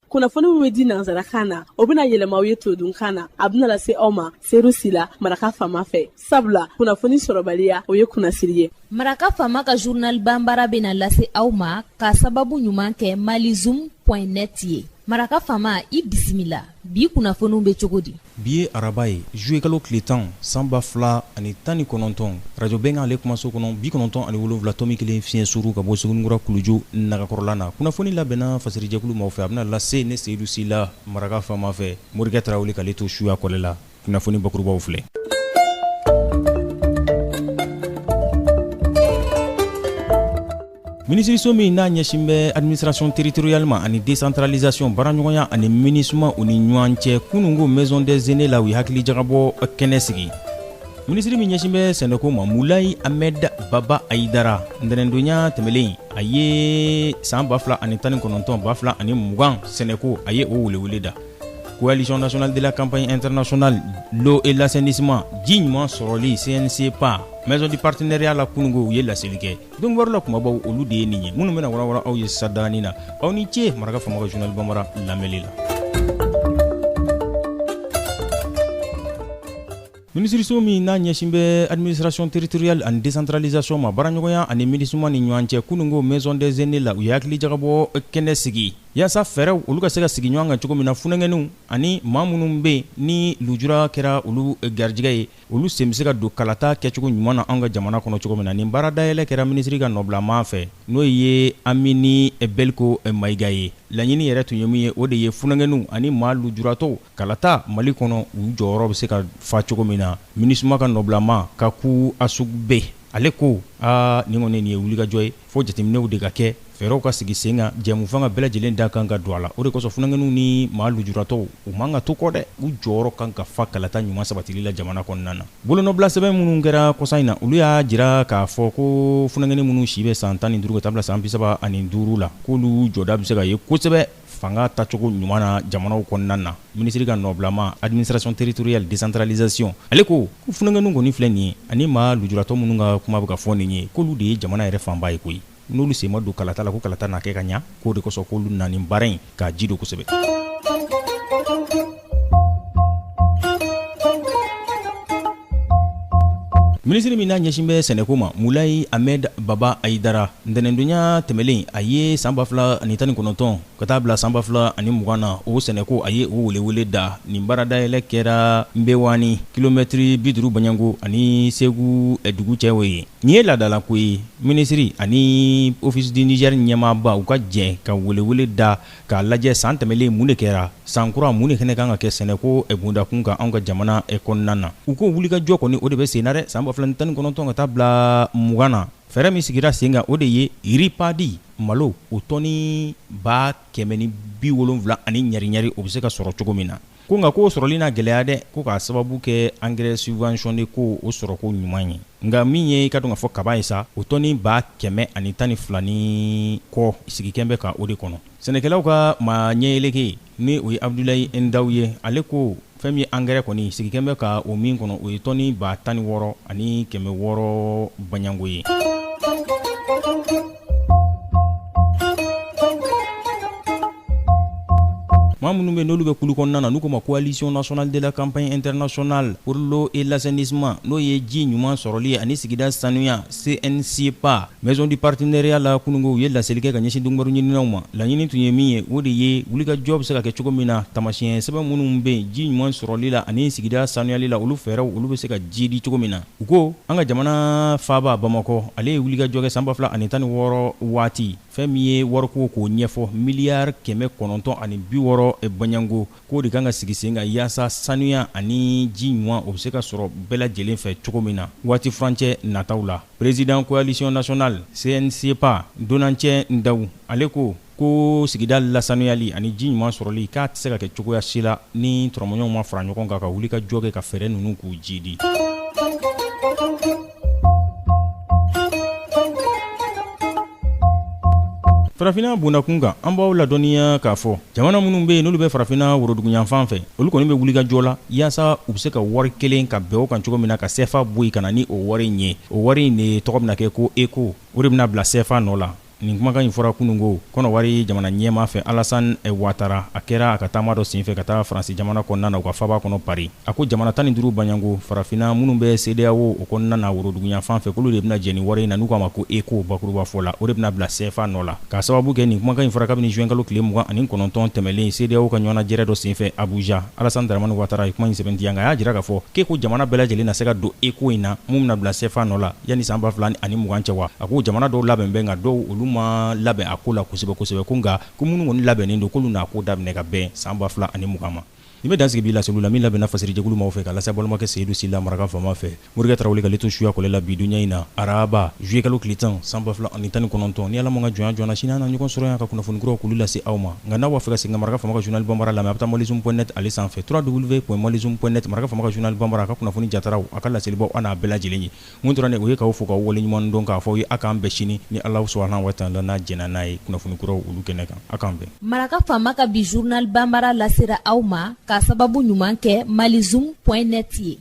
kunnafoni min bɛ di nanzarakan na o bɛna yɛlɛma aw ye todunkan na a bɛna lase aw ma seru sila Maraka Fama fɛ sabula kunnafoni sɔrɔbaliya o ye kunnasiri ye. Maraka Fama ka journal Bambara bɛna lase aw ma ka sababu ɲuman kɛ malizoom.net ye. Maraka Fama i bisimila bi kunnafoniw bɛ cogo di? Bi ye araba ye juillet kalo tile 10 2,19 radio Benga ale kumaso kɔnɔ 97 tomi 1 fiɲɛ suru ka bɔ Segunikura Kuluju Nagakɔrɔla na. Kunnafoni labɛnna fasirijɛkulu maaw fɛ a bɛna lase ne Seyidu Sila Maraka Fama fɛ Morikɛ Tarawele k'ale to suya kɔlɛ la. Kunnafoni bakurubaw filɛ. Ministre min n'a ɲɛsin bɛ administration territoriale ma ani décentralisation baaraɲɔgɔnya ani MINUSMA u ni ɲɔgɔn cɛ kunungo maison des aînés la u hakili jagabɔ kɛnɛ sigi. Ministre min ɲɛsin bɛ sɛnɛko ma Mulayi Ahmed Baba Aidara ntɛnɛndonya tɛmɛlen a ye san 2019 sɛnɛko a ye o welewele da. Coalition nationale de la campagne internationale l'eau et l'assainissement ji ɲuman sɔrɔli CNCPA maison du partenariat la kunungo u ye laseli kɛ donc wari la kumabaw olu de ye nin ye minnu bɛna warawara aw ye sadani na aw ni ce Maraka Fama ka journal Bambara lamɛnli la. Ministre min n'a ɲɛsin bɛ administration territoriale ani décentralisation ma baaraɲɔgɔnya ani MINUSMA ni ɲɔgɔn cɛ kunungo maison des aînés la u ye hakili jagabɔ kɛnɛ sigi yaasa fɛɛrɛw olu ka se ka sigi ɲɔgɔn kan cogo min na funɛngɛniw ani maa minnu bɛ ni lujura kɛra olu garijɛgɛ ye olu sen bɛ se ka don kalata kɛcogo ɲuman na an ka jamana kɔnɔ cogo min na nin baara dayɛlɛ kɛra ministre ka nɔbilama fɛ n'o ye Amini Belko Mayiga ye laɲini yɛrɛ tun ye min ye o de ye funɛngɛniw ani maa lujuratɔw kalata Mali kɔnɔ u jɔyɔrɔ bɛ se ka fa cogo min na MINUSMA ka nɔbilama ka ku asugu bɛɛ ale ko nin kɔni nin ye wulikajɔ ye fo jateminɛw de ka kɛ fɛɛrɛw ka sigi sen kan jɛmufɛn ka bɛɛ lajɛlen da kan ka don a la o de kosɔn funɛngɛniw ni maa lujuratɔw u man ka to kɔ dɛ u jɔyɔrɔ kan ka fa kalata ɲuman sabatili la jamana kɔnɔna na bolonɔbila sɛbɛn minnu kɛra kɔsa in na olu y'a jira k'a fɔ ko funɛngɛni minnu si bɛ san 15 ka taa bila san 35 la k'olu jɔda bɛ se ka ye kosɛbɛ fanga tacogo ɲuman na jamanaw kɔnɔna na ministre ka nɔbilama administration territoriale décentralisation ale ko funɛngɛniw kɔni filɛ nin ye ani maa lujuratɔ minnu ka kuma bɛ ka fɔ nin ye k'olu de ye jamana yɛrɛ fanba ye koyi n'olu sen ma don kalata la ko kalata n'a kɛ ka ɲa k'o de kosɔn k'olu na nin baara in k'a ji don kosɛbɛ. Ministre min n'a ɲɛsin bɛ sɛnɛko ma Mulayi Ahmed Baba Aidara ntɛnɛndonya tɛmɛlen a ye san 2019 ka taa bila san 2020 na o sɛnɛko a ye o welewele da nin baara dayɛlɛ kɛra Mbewani kilomɛtiri 50 Banyango ani Segu dugu cɛw ye nin ye laadalako ye ministre ani office du Niger ɲɛmaaba u ka jɛ ka welewele da k'a lajɛ san tɛmɛlen mun de kɛra san kura mun de fɛnɛ kan ka kɛ sɛnɛko bondakun kan an ka jamana kɔnɔna na u ko wulikajɔ kɔni o de bɛ sen na dɛ san 2019 ka taa bila 20 na fɛɛrɛ min sigira sen kan o de ye ripadi malo o tɔni 170 ani ɲari-ɲari o bɛ se ka sɔrɔ cogo min na ko nka k'o sɔrɔli n'a gɛlɛya dɛ ko k'a sababu kɛ engrais subventionné ko o sɔrɔko ɲuman ye nka min ye i ka dɔn k'a fɔ kaba ye sa o tɔni 112 ni kɔ sigikɛn bɛ ka o de kɔnɔ sɛnɛkɛlaw ka maa ɲɛyɛlɛke ni o ye Abdulayi Ndaw ye ale ko fɛn min ye engrais kɔni sigikɛn bɛ ka o min kɔnɔ o ye tɔni 16 ani 600 Banyango ye. maa minnu bɛ n'olu bɛ kulu kɔnɔna na n'u ko ma coalition nationale de la campagne internationale pour l'eau et l'assainissement n'o ye ji ɲuman sɔrɔli ani sigida sanuya CNCPA maison du partenariat la kunungo u ye laseli kɛ ka ɲɛsin dungbaru ɲininaw ma laɲini tun ye min ye o de ye wulikajɔ bɛ se ka kɛ cogo min na tamasiyɛn sɛbɛn minnu bɛ ji ɲuman sɔrɔli la ani sigida sanuyali la olu fɛɛrɛw olu bɛ se ka ji di cogo min na u ko an ka jamana faaba Bamakɔ ale ye wulikajɔ kɛ san 2016 waati fɛn min ye wariko k'o ɲɛfɔ miliyari 960 Banyango k'o de kan ka sigi sen kan yaasa sanuya ani ji ɲuman o bɛ se ka sɔrɔ bɛɛ lajɛlen fɛ cogo min na waati furancɛ nataw la président coalition nationale CNCPA Donancɛ Ndaw ale ko sigida lasanuyali ani ji ɲuman sɔrɔli k'a tɛ se ka kɛ cogoya si la ni tɔrɔmɔɲɔgɔnw ma fara ɲɔgɔn kan ka wuli ka jɔ kɛ ka fɛɛrɛ ninnu k'u ji di. Farafina bondakun kan an b'aw ladɔnniya k'a fɔ jamana minnu bɛ yen n'olu bɛ farafina woroduguyanfan fɛ olu kɔni bɛ wuli ka jɔ la yaasa u bɛ se ka wari kelen ka bɛn o kan cogo min na ka CFA bɔ yen ka na ni o wari in ye o wari in de tɔgɔ bɛna kɛ ko ECO o de bɛna bila CFA nɔ la nin kumakan in fɔra kunungo kɔnɔwari jamana ɲɛma fɛ Alassane Ouattara a kɛra a ka taama dɔ senfɛ ka taa Faransi jamana kɔnɔna na u ka faba kɔnɔ Paris. A ko jamana 15 baɲango farafina minnu bɛ CEDEAO o kɔnɔna na woroduguyan fan fɛ k'olu de bɛna jɛ nin wari in na n'u k'a ma ko ECO bakuruba fɔ la o de bɛna bila CFA nɔ la k'a sababu kɛ nin kumakan in fɔra kabini juin kalo tile 29 tɛmɛlen CEDEAO ka ɲɔgɔnnajɛrɛ dɔ senfɛ Abuja. Alassane Dramane Ouattara ye kuma in sɛbɛntiya nka a y'a jira k'a fɔ k'ECO jamana bɛɛ lajɛlen na se ka don ECO in na mun bɛna bila CFA nɔ la yanni san 2020 cɛ wa. A ko jamana dɔw labɛn bɛ nka dɔw olu ma labɛn a ko la kosɛbɛ ko nka ko minnu kɔni labɛnnen don k'olu n'a ko daminɛ ka bɛn san 2020 ma. Ni bɛ dansigi b'i la selu la min labɛnna fasɛrijɛkulu maaw fɛ ka lase balimakɛ Seydou Sila Maraka Fama fɛ Morikɛ Tarawele ka leto suya kɔlɛ la bi dunya in na araba juillet kalo tile 10 san 2019 ni Ala ma ka jɔnya jɔna sini an na ɲɔgɔn sɔrɔ yan ka kunnafoni kuraw k'olu lase aw ma nka n'aw b'a fɛ ka segin ka Maraka Fama ka journal Bambara lamɛn a bɛ taa malizoom.net ale sanfɛ www.malizoom.net Maraka Fama ka journal Bambara a ka kunnafoni jataraw a ka laselibaw an n'a bɛɛ lajɛlen ye mun tora ne o ye k'aw fo k'aw wale ɲuman dɔn k'a fɔ ye a k'an bɛɛ sini ni Ala subhanahu wa ta'ala n'a jɛna n'a ye kunnafoni kuraw olu kɛnɛ kan a k'an bɛn. Maraka Fama ka bi journal Bambara lasera aw ma k'a sababu ɲuman kɛ malizoom.net ye.